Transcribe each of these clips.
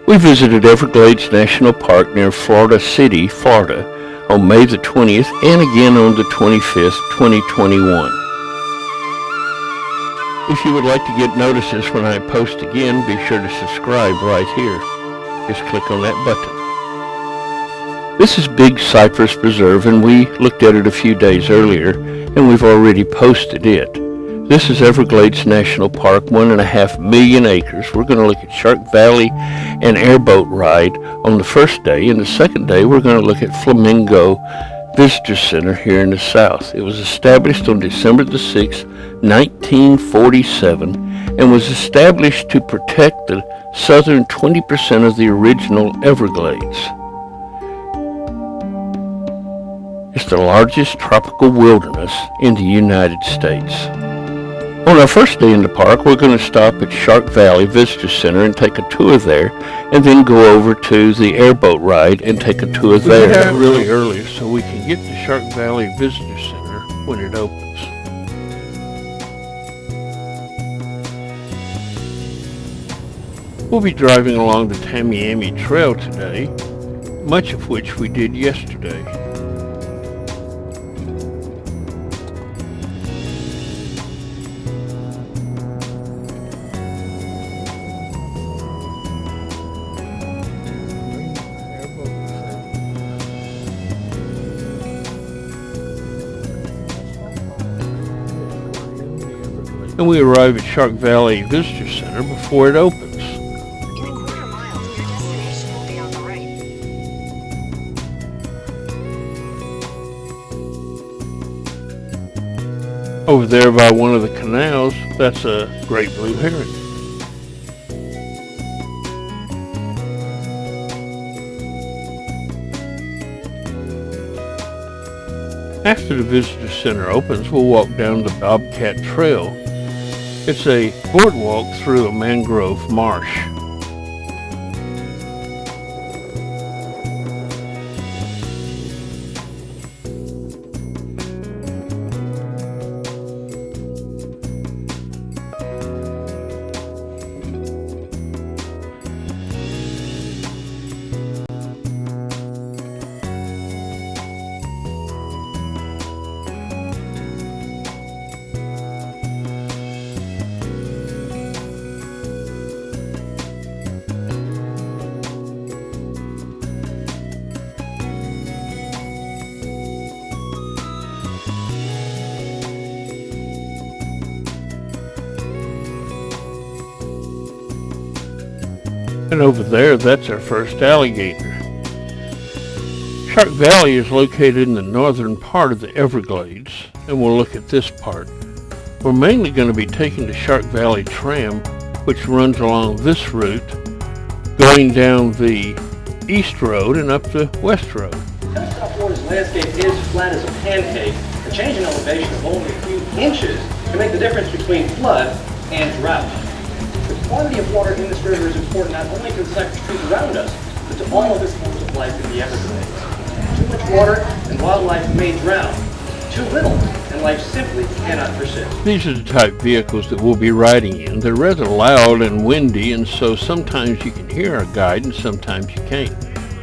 We visited Everglades National Park near Florida City, Florida, on May the 20th and again on the 25th, 2021. If you would like to get notices when I post again, be sure to subscribe right here. Just click on that button. This is Big Cypress Preserve, and we looked at it a few days earlier, and we've already posted it. This is Everglades National Park, 1.5 million acres. We're going to look at Shark Valley and Airboat Ride on the first day, and the second day we're going to look at Flamingo Visitor Center here in the south. It was established on December the 6th, 1947, and was established to protect the southern 20% of the original Everglades. It's the largest tropical wilderness in the United States. On our first day in the park, we're going to stop at Shark Valley Visitor Center and take a tour there, and then go over to the Airboat Ride and take a tour there. We got really early so we can get to Shark Valley Visitor Center when it opens. We'll be driving along the Tamiami Trail today, much of which we did yesterday. And we arrive at Shark Valley Visitor Center before it opens. In a quarter mile, your destination will be on the right. Over there by one of the canals, that's a great blue heron. After the visitor center opens, we'll walk down the Bobcat Trail. It's a boardwalk through a mangrove marsh. And over there, that's our first alligator. Shark Valley is located in the northern part of the Everglades, and we'll look at this part. We're mainly going to be taking the Shark Valley tram, which runs along this route, going down the east road and up the west road. South Florida's landscape is flat as a pancake. A change in elevation of only a few inches can make the difference between flood and drought. The quantity of water in this river is important not only to the cypress trees around us, but to all of this forms of life in the Everglades. Too much water and wildlife may drown. Too little and life simply cannot persist. These are the type vehicles that we'll be riding in. They're rather loud and windy, and so sometimes you can hear our guide and sometimes you can't.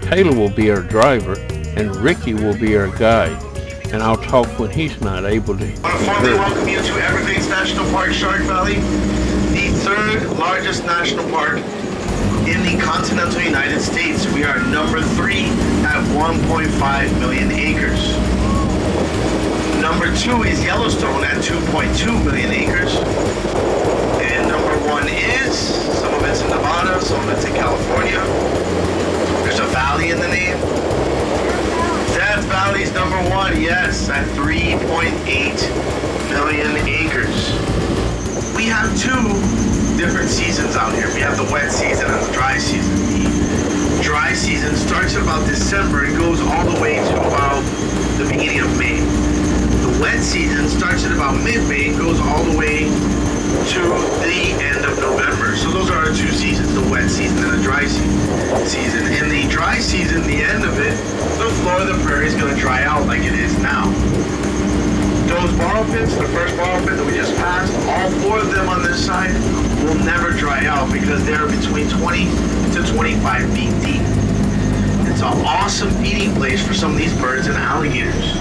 Taylor will be our driver and Ricky will be our guide, and I'll talk when he's not able to. I want to formally welcome you to Everglades National Park, Shark Valley, the third largest national park in the continental United States. We are number 3 at 1.5 million acres. Number 2 is Yellowstone at 2.2 million acres. And number 1 is, some of it's in Nevada, some of it's in California. There's a valley in the name. Death Valley's number 1, yes, at 3.8 million acres. We have 2 different seasons out here. We have the wet season and the dry season. The dry season starts at about December and goes all the way to about the beginning of May. The wet season starts at about mid-May and goes all the way to the end of November. So those are our 2 seasons, the wet season and the dry season. In the dry season, the end of it, the floor of the prairie is going to dry out like it is now. Those borrow pits, the first borrow pit that we just passed, all 4 of them on this side will never dry out because they're between 20 to 25 25 feet deep. It's an awesome feeding place for some of these birds and alligators.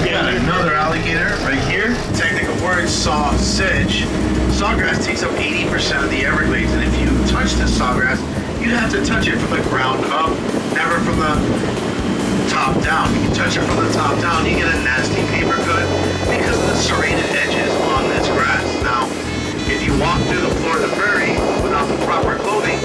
We got another alligator right here. Technical word, saw sedge. Sawgrass takes up 80% of the Everglades, and if you touch this sawgrass, you'd have to touch it from the ground up, never from the top down. If you touch it from the top down, you get a nasty paper cut because of the serrated edges on this grass. Now, if you walk through the floor of the prairie without the proper clothing,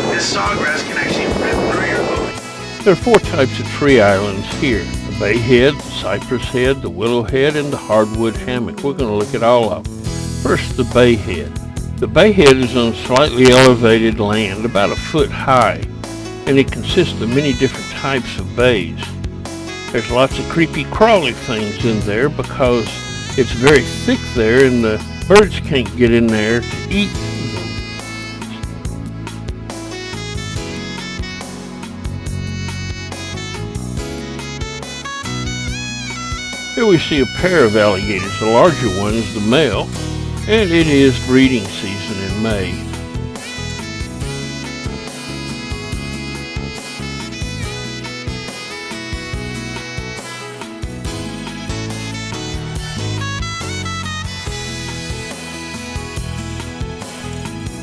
this sawgrass can actually rip through your clothing. There are 4 types of tree islands here: the bayhead, the cypress head, the willow head, and the hardwood hammock. We're going to look at all of them. First, the bayhead. The bayhead is on slightly elevated land, about a foot high, and it consists of many different types of bays. There's lots of creepy crawly things in there because it's very thick there and the birds can't get in there to eat them. Here we see a pair of alligators. The larger one is the male, and it is breeding season in May.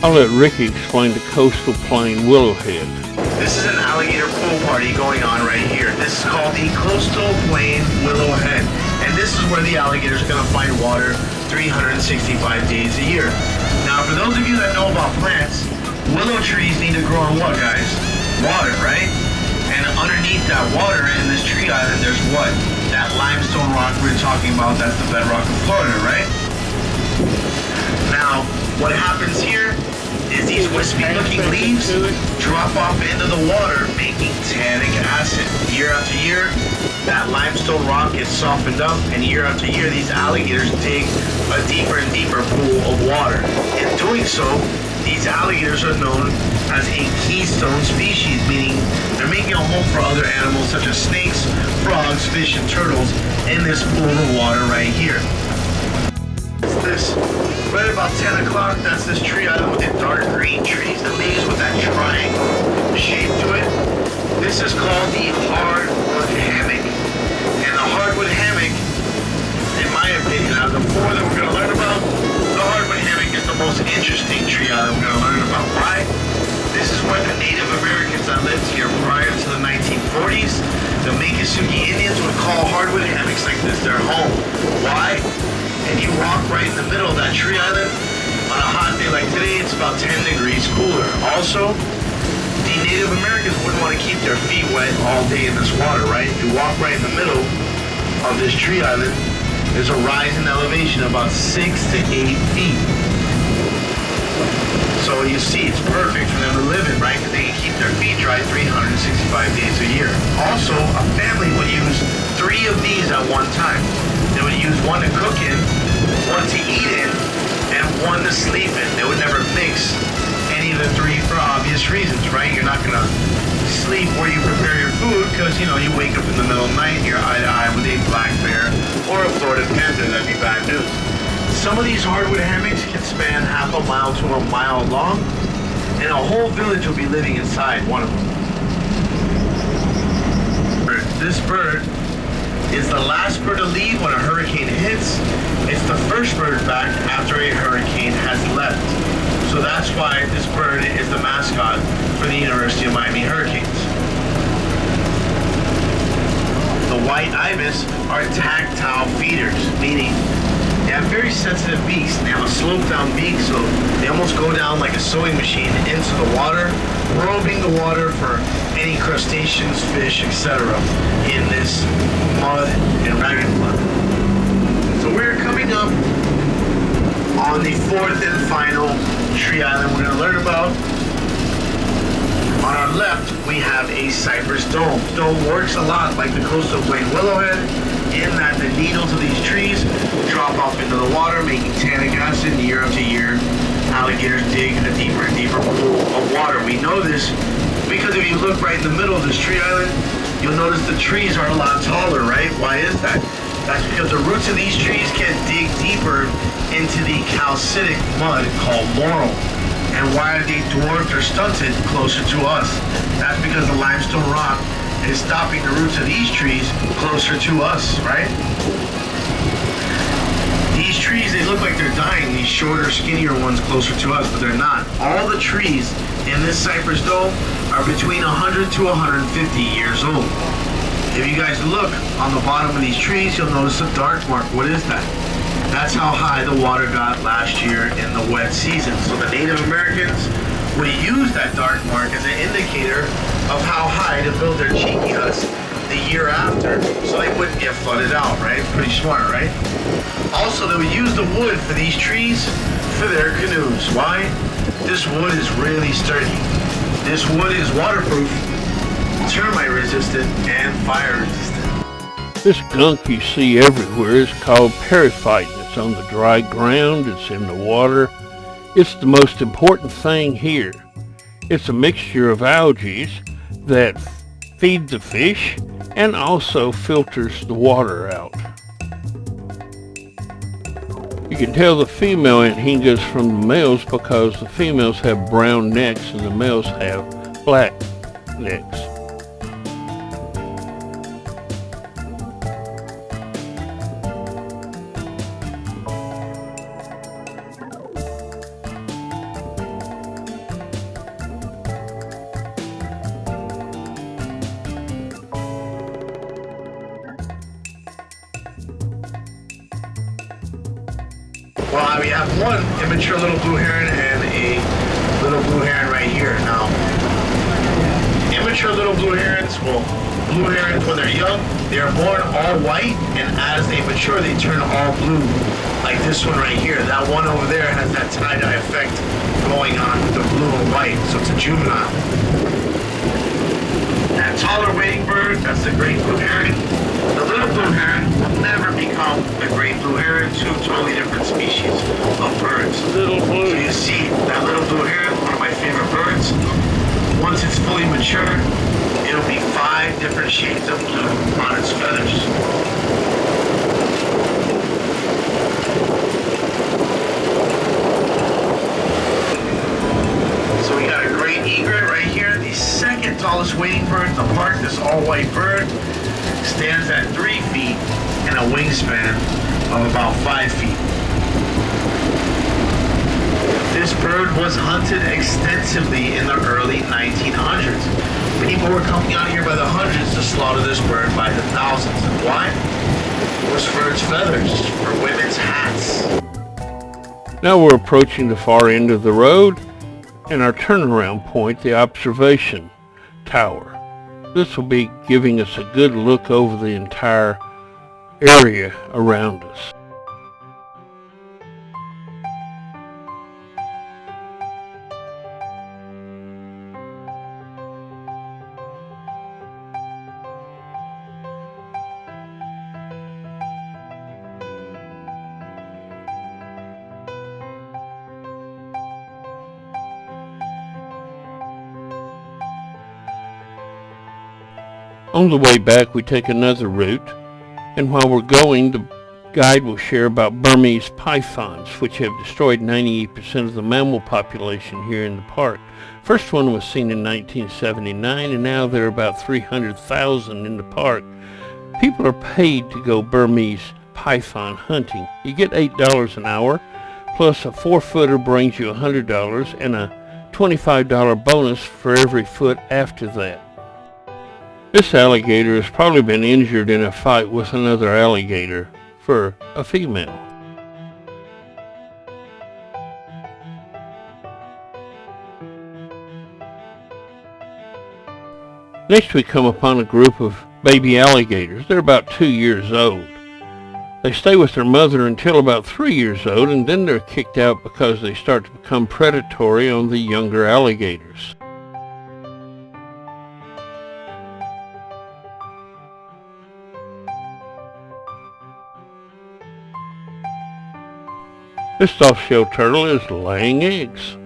I'll let Ricky explain the coastal plain willowhead. This is an alligator pool party going on right here. This is called the Coastal Plain Willowhead. And this is where the alligators are going to find water 365 days a year. Now, for those of you that know about plants, willow trees need to grow on what, guys? Water, right? And underneath that water in this tree island, there's what? That limestone rock we were talking about, that's the bedrock of Florida, right? Now, what happens here is these wispy-looking leaves drop off into the water, making tannic acid. Year after year, that limestone rock gets softened up, and year after year, these alligators dig a deeper and deeper pool of water. In doing so, these alligators are known as a keystone species, meaning they're making a home for other animals such as snakes, frogs, fish, and turtles in this pool of water right here. This right about 10 o'clock, that's this tree island with the dark green trees, the leaves with that triangle shape to it. This is called the hardwood hammock. And the hardwood hammock, in my opinion, out of the 4 that we're going to learn about, the hardwood hammock is the most interesting tree island we're going to learn about. Why? This is where the Native Americans that lived here prior to the 1940s, the Miccosukee Indians would call hardwood hammocks like this their home. Why? And you walk right in the middle of that tree island. On a hot day like today, it's about 10 degrees cooler. Also, the Native Americans wouldn't want to keep their feet wet all day in this water, right? If you walk right in the middle of this tree island, there's a rise in elevation of about 6 to 8 feet. So you see, it's perfect for them to live in, right? Because they can keep their feet dry 365 days a year. Also, a family would use 3 of these at one time. They would use 1 to cook in, 1 to eat in, and 1 to sleep in. They would never mix any of the 3 for obvious reasons, right? You're not going to sleep where you prepare your food because, you know, you wake up in the middle of the night and you're eye to eye with a black bear or a Florida panther. That'd be bad news. Some of these hardwood hammocks can span half a mile to a mile long, and a whole village will be living inside one of them. This bird is the last bird to leave when a hurricane hits. It's the first bird back after a hurricane has left. So that's why this bird is the mascot for the University of Miami Hurricanes. The white ibis are tactile feeders, meaning they have very sensitive beaks. They have a sloped down beak, so they almost go down like a sewing machine into the water, probing the water for any crustaceans, fish, etc. in this mud and ragged mud. So we're coming up on the 4th and final tree island we're going to learn about. On our left, we have a cypress dome. Dome works a lot like the coastal plain willowhead in that the needles of these trees drop off into the water, making tannic acid. Year after year, alligators dig a deeper and deeper pool of water. We know this because if you look right in the middle of this tree island, you'll notice the trees are a lot taller, right? Why is that? That's because the roots of these trees can dig deeper into the calcitic mud called marl. And why are they dwarfed or stunted closer to us? That's because the limestone rock is stopping the roots of these trees closer to us, right? These trees, they look like they're dying, these shorter, skinnier ones closer to us, but they're not. All the trees in this cypress dome are between 100 to 150 years old. If you guys look on the bottom of these trees, you'll notice a dark mark. What is that? That's how high the water got last year in the wet season. So the Native Americans would use that dark mark as an indicator of how high to build their cheeky huts the year after, so they wouldn't get flooded out, right? Pretty smart, right? Also, they would use the wood for these trees for their canoes. Why? This wood is really sturdy. This wood is waterproof, termite resistant, and fire resistant. This gunk you see everywhere is called periphyte. It's on the dry ground, it's in the water. It's the most important thing here. It's a mixture of algae that feed the fish and also filters the water out. You can tell the female anhingas from the males because the females have brown necks and the males have black necks. Well, we have one immature little blue heron and a little blue heron right here. Now, immature little blue herons, blue herons when they're young, they are born all white, and as they mature, they turn all blue. Like this one right here. That one over there has that tie-dye effect going on with the blue and white, so it's a juvenile. That taller wading bird, that's the great blue heron. The little blue heron will never become the great blue heron, two totally different species of birds. Little blue. So you see, that little blue heron, one of my favorite birds, once it's fully mature, it'll be 5 different shades of blue on its feathers. So we got a great egret right here, the second tallest wading bird in the park. This all-white bird stands at 3 feet and a wingspan of about 5 feet. This bird was hunted extensively in the early 1900s. People were coming out here by the hundreds to slaughter this bird by the thousands. And why? It was for its feathers, for women's hats. Now we're approaching the far end of the road and our turnaround point, the observation tower. This will be giving us a good look over the entire area around us. On the way back, we take another route, and while we're going, the guide will share about Burmese pythons, which have destroyed 98% of the mammal population here in the park. First one was seen in 1979, and now there are about 300,000 in the park. People are paid to go Burmese python hunting. You get $8 an hour, plus a 4-footer brings you $100, and a $25 bonus for every foot after that. This alligator has probably been injured in a fight with another alligator for a female. Next we come upon a group of baby alligators. They're about 2 years old. They stay with their mother until about 3 years old, and then they're kicked out because they start to become predatory on the younger alligators. This soft-shell turtle is laying eggs.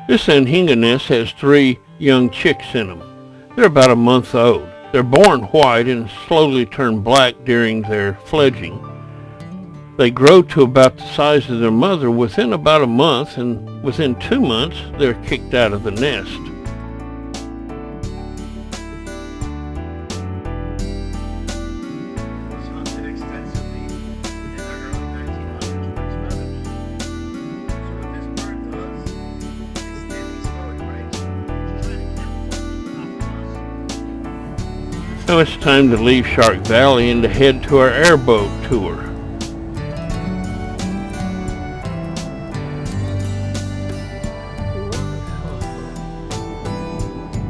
This anhinga nest has 3 young chicks in them. They're about a month old. They're born white and slowly turn black during their fledging. They grow to about the size of their mother within about a month, and within 2 months, they're kicked out of the nest. Was hunted extensively in the early 1900s for its feathers. So what this bird does is standing still at right, trying to camouflage off of us. Now it's time to leave Shark Valley and to head to our airboat tour.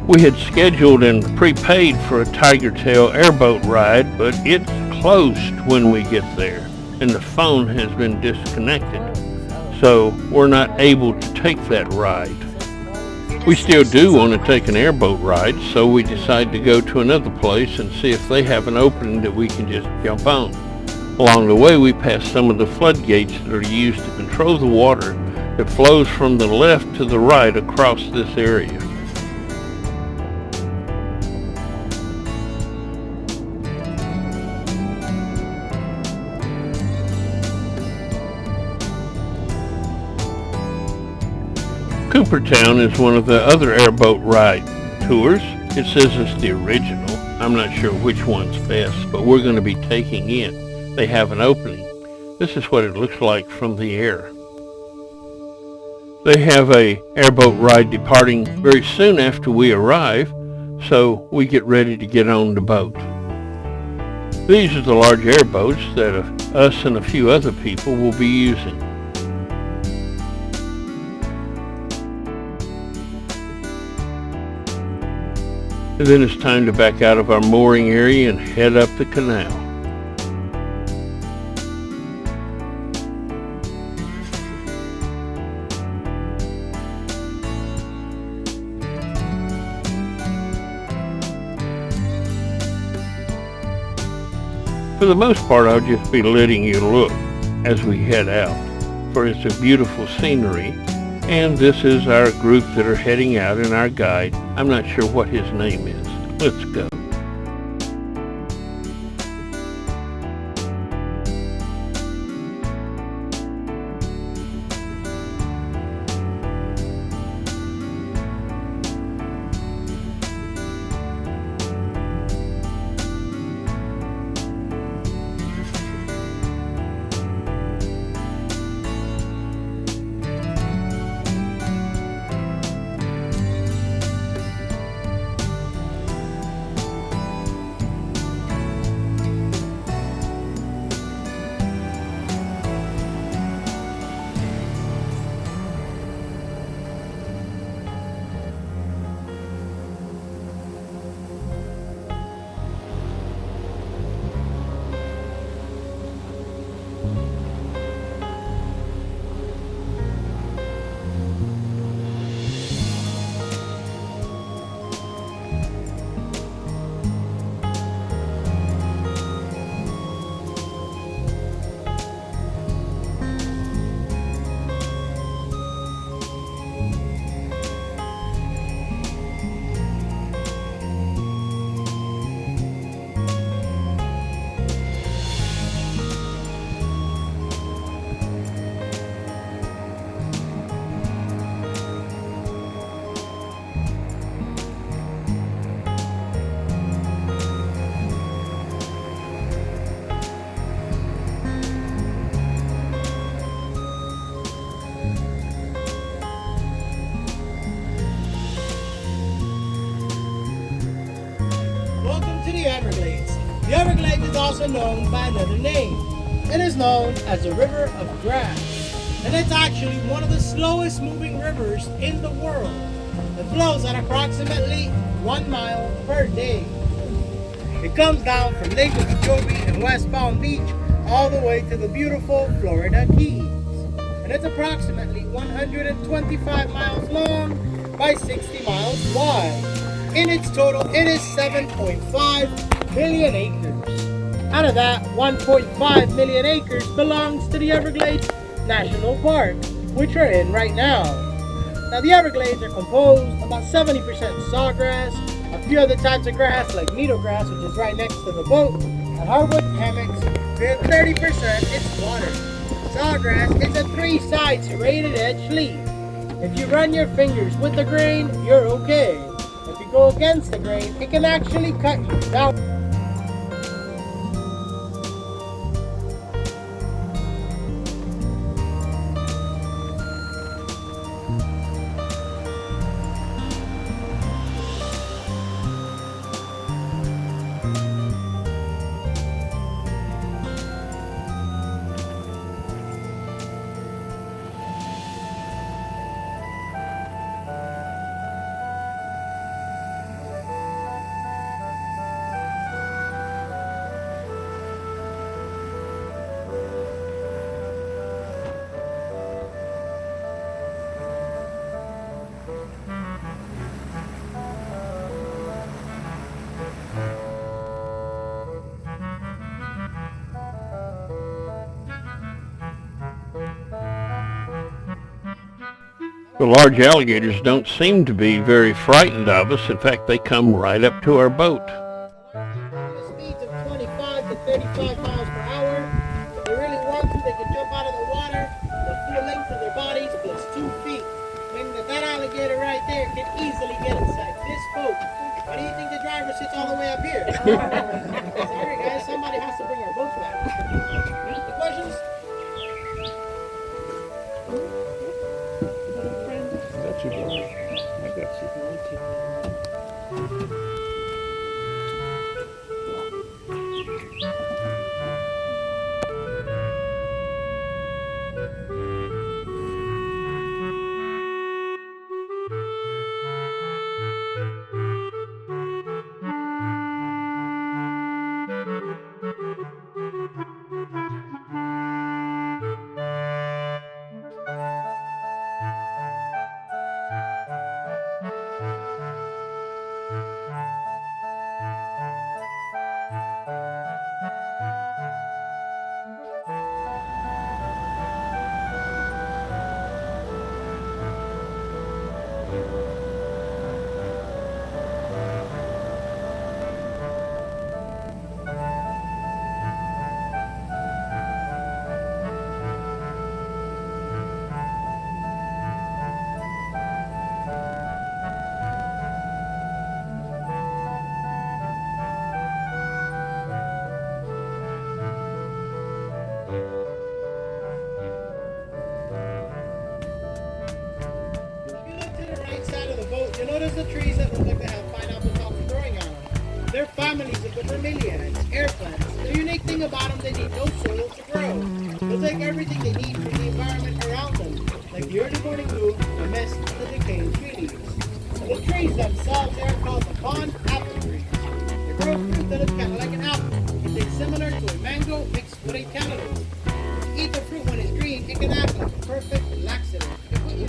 We had scheduled and prepaid for a tiger tail airboat ride, but it's closed when we get there, and the phone has been disconnected, so we're not able to take that ride. We still do want to take an airboat ride, so we decide to go to another place and see if they have an opening that we can just jump on. Along the way, we pass some of the floodgates that are used to control the water that flows from the left to the right across this area. Coopertown is one of the other airboat ride tours. It says it's the original. I'm not sure which one's best, but we're going to be taking it. They have an opening. This is what it looks like from the air. They have a airboat ride departing very soon after we arrive, so we get ready to get on the boat. These are the large airboats that us and a few other people will be using. And then it's time to back out of our mooring area and head up the canal. For the most part, I'll just be letting you look as we head out, for it's a beautiful scenery. And this is our group that are heading out, and our guide. I'm not sure what his name is. Let's go. The Everglades. The Everglades is also known by another name. It is known as the River of Grass, and it's actually one of the slowest moving rivers in the world. It flows at approximately 1 mile per day. It comes down from Lake Okeechobee and West Palm Beach all the way to the beautiful Florida Keys. And it's approximately 125 miles long by 60 miles wide. In its total, it is 7.5 million acres. Out of that, 1.5 million acres belongs to the Everglades National Park, which we're in right now. Now, the Everglades are composed about 70% sawgrass, a few other types of grass like needle grass, which is right next to the boat, And hardwood hammocks, with 30% is water. Sawgrass is a 3-sides rated edge leaf. If you run your fingers with the grain, you're okay. If you go against the grain, it can actually cut you down. The large alligators don't seem to be very frightened of us. In fact, they come right up to our boat. Speeds of 25 to 35 miles per hour. If they really want to, they can jump out of the water the full length of their bodies plus 2 feet. Meaning that alligator right there can easily get inside this boat. Why do you think the driver sits all the way up here? Sorry guys, somebody has to bring our boats back. Any questions? I got you. You notice the trees that look like they have pineapple tops growing on them. They're families of the bromeliads, air plants. The unique thing about them, they need no soil to grow. They'll take everything they need from the environment around them, like the early morning dew, the mist, and the decaying tree leaves. And the trees themselves, they are called the pond apple trees. They grow fruit that is kind of like an apple. It tastes similar to a mango mixed with a cantaloupe. If you eat the fruit when it's green, it can act like a perfect laxative. It can put you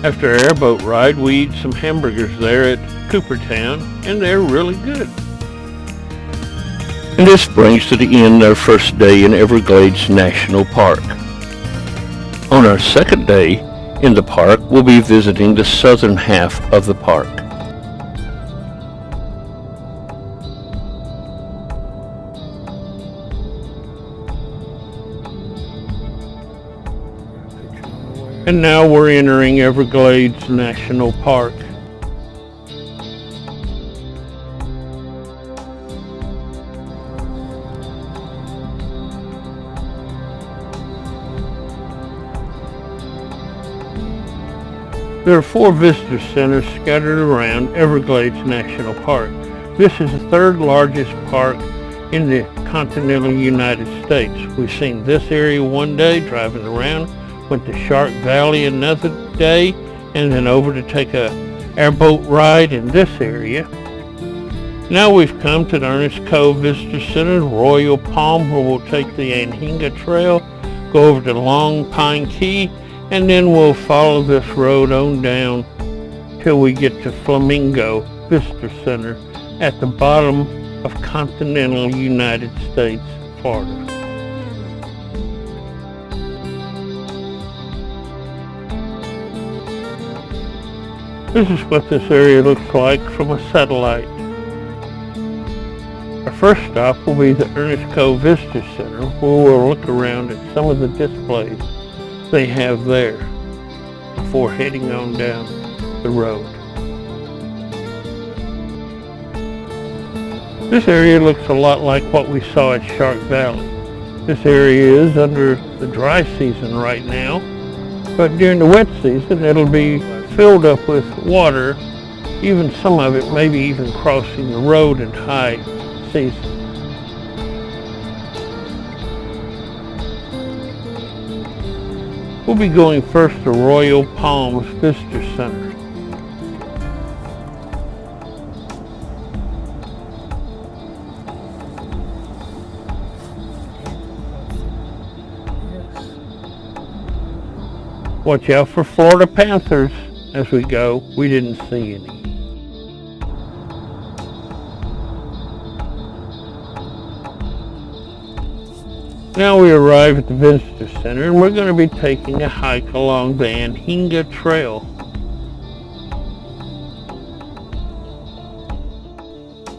After our airboat ride, we eat some hamburgers there at Coopertown, and they're really good. And this brings to the end our first day in Everglades National Park. On our second day in the park, we'll be visiting the southern half of the park. And now we're entering Everglades National Park. There are 4 visitor centers scattered around Everglades National Park. This is the 3rd largest park in the continental United States. We've seen this area one day driving around, went to Shark Valley another day, and then over to take a airboat ride in this area. Now we've come to the Ernest Cove Visitor Center, Royal Palm, where we'll take the Anhinga Trail, go over to Long Pine Key, and then we'll follow this road on down till we get to Flamingo Visitor Center at the bottom of continental United States, Florida. This is what this area looks like from a satellite. Our first stop will be the Ernest Cove Visitor Center, where we'll look around at some of the displays they have there before heading on down the road. This area looks a lot like what we saw at Shark Valley. This area is under the dry season right now, but during the wet season it'll be filled up with water, even some of it maybe even crossing the road in high season. We'll be going first to Royal Palms Visitor Center. Watch out for Florida panthers as we go. We didn't see any. Now we arrive at the Visitor Center, and we're going to be taking a hike along the Anhinga Trail.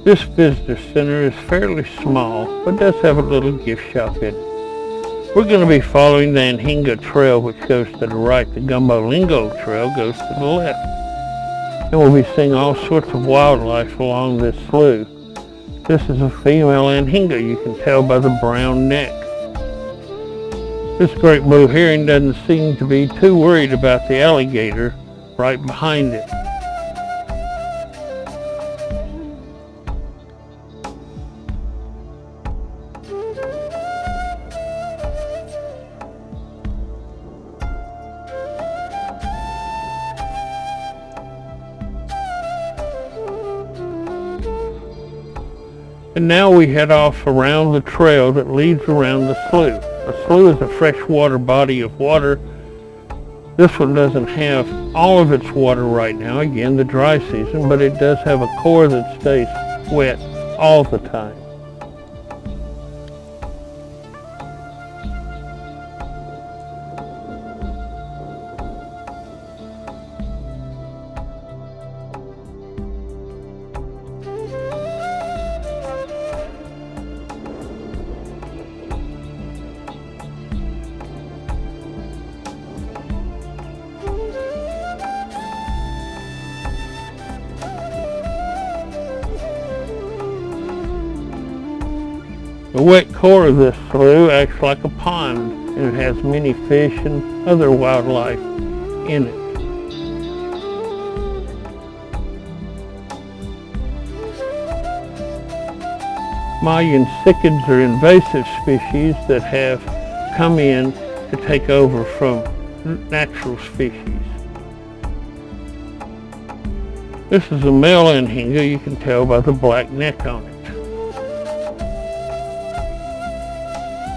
This Visitor Center is fairly small, but does have a little gift shop in it. We're going to be following the Anhinga Trail, which goes to the right. The Gumbolingo Trail goes to the left. And we'll be seeing all sorts of wildlife along this slough. This is a female Anhinga, you can tell by the brown neck. This great blue heron doesn't seem to be too worried about the alligator right behind it. And now we head off around the trail that leads around the slough. A slough is a freshwater body of water. This one doesn't have all of its water right now, again the dry season, but it does have a core that stays wet all the time. The wet core of this slough acts like a pond, and it has many fish and other wildlife in it. Mayan cichlids are invasive species that have come in to take over from natural species. This is a male Anhinga, you can tell by the black neck on it.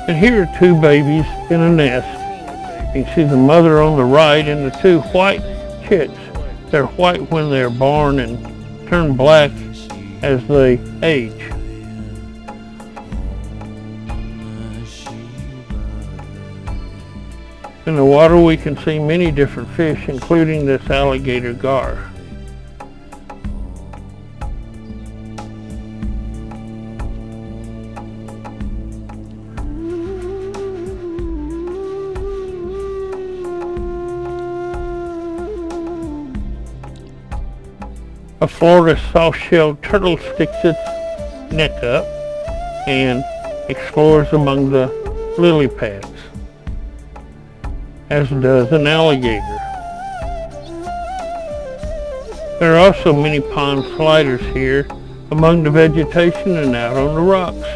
And here are 2 babies in a nest. You can see the mother on the right and the 2 white chicks. They're white when they're born and turn black as they age. In the water we can see many different fish, including this alligator gar. A Florida soft-shelled turtle sticks its neck up and explores among the lily pads, as does an alligator. There are also many pond sliders here among the vegetation and out on the rocks.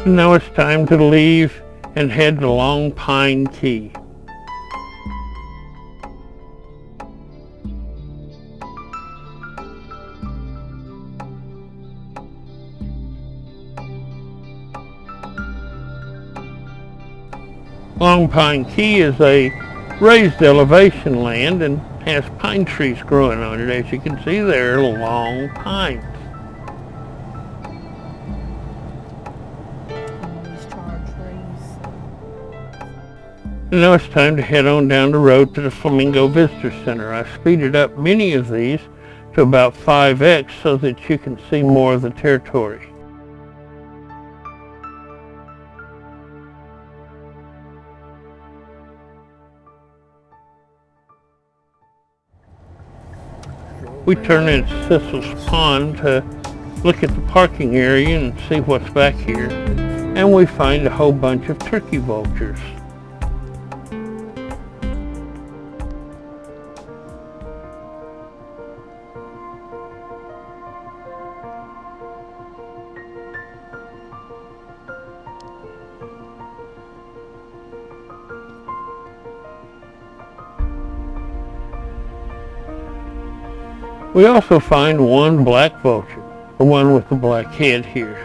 Now it's time to leave and head to Long Pine Key. Long Pine Key is a raised elevation land and has pine trees growing on it. As you can see, there are long pines. And now it's time to head on down the road to the Flamingo Visitor Center. I speeded up many of these to about 5x so that you can see more of the territory. We turn into Cecil's Pond to look at the parking area and see what's back here, and we find a whole bunch of turkey vultures. We also find one black vulture, the one with the black head here.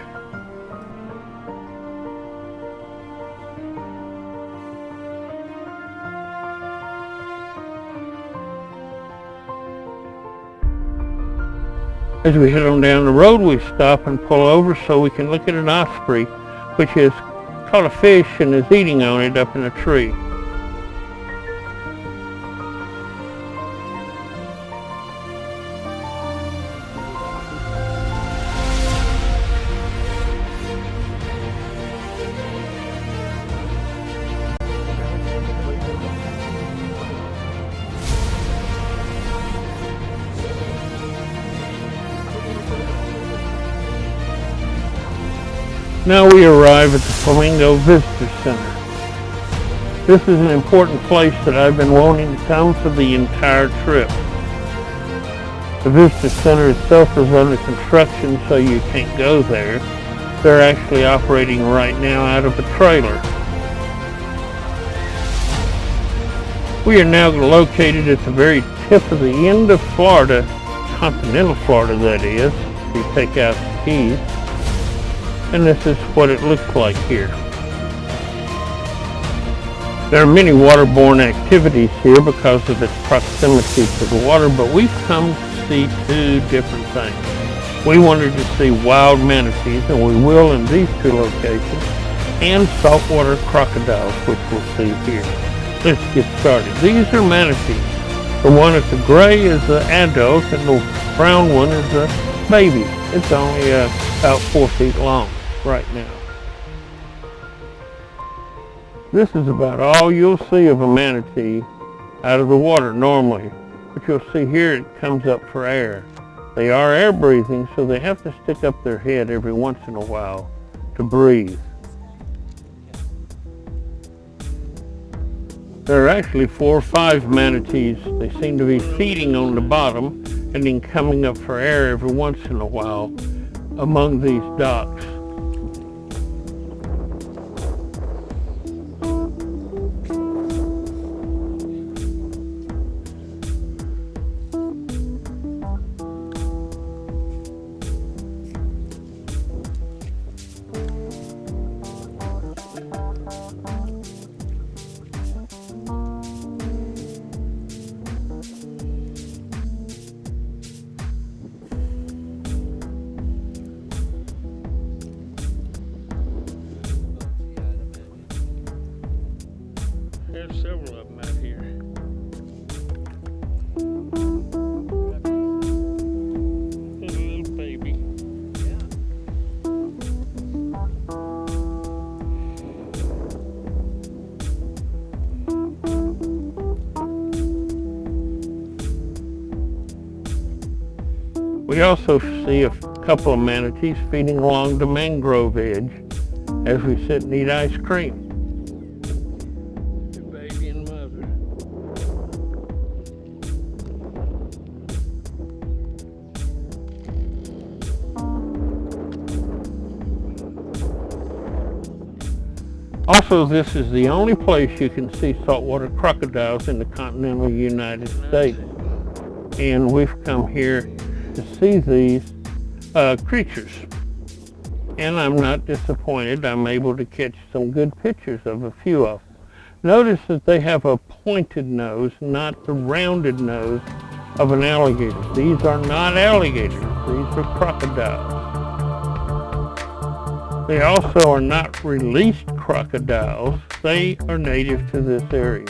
As we head on down the road, we stop and pull over so we can look at an osprey, which has caught a fish and is eating on it up in a tree. Now we arrive at the Flamingo Visitor Center. This is an important place that I've been wanting to come for the entire trip. The Visitor Center itself is under construction, so you can't go there. They're actually operating right now out of a trailer. We are now located at the very tip of the end of Florida, continental Florida that is, if you take out the Keys. And this is what it looks like here. There are many waterborne activities here because of its proximity to the water, but we've come to see two different things. We wanted to see wild manatees, and we will in these two locations, and saltwater crocodiles, which we'll see here. Let's get started. These are manatees. The one at the gray is the adult, and the brown one is the baby. It's only about 4 feet long right now. This is about all you'll see of a manatee out of the water normally, but you'll see here it comes up for air. They are air breathing, so they have to stick up their head every once in a while to breathe. There are actually 4 or 5 manatees. They seem to be feeding on the bottom and then coming up for air every once in a while among these docks. We also see a couple of manatees feeding along the mangrove edge as we sit and eat ice cream. The baby and mother. Also, this is the only place you can see saltwater crocodiles in the continental United States. And we've come here to see these creatures. And I'm not disappointed. I'm able to catch some good pictures of a few of them. Notice that they have a pointed nose, not the rounded nose of an alligator. These are not alligators. These are crocodiles. They also are not released crocodiles. They are native to this area.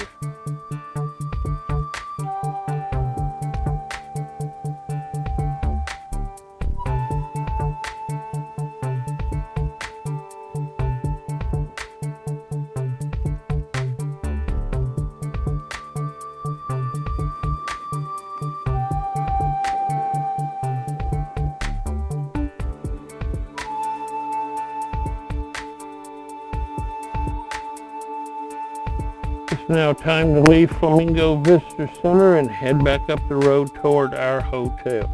It's now time to leave Flamingo Visitor Center and head back up the road toward our hotel.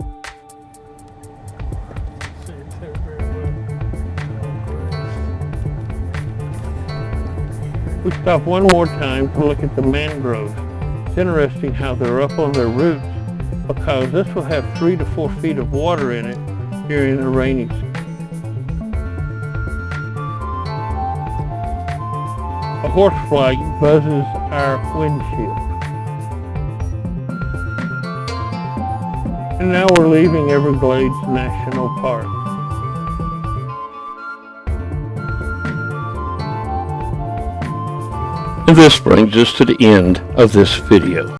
We stop one more time to look at the mangroves. It's interesting how they're up on their roots because this will have 3 to 4 feet of water in it during the rainy season. A horsefly buzzes our windshield. And now we're leaving Everglades National Park. And this brings us to the end of this video.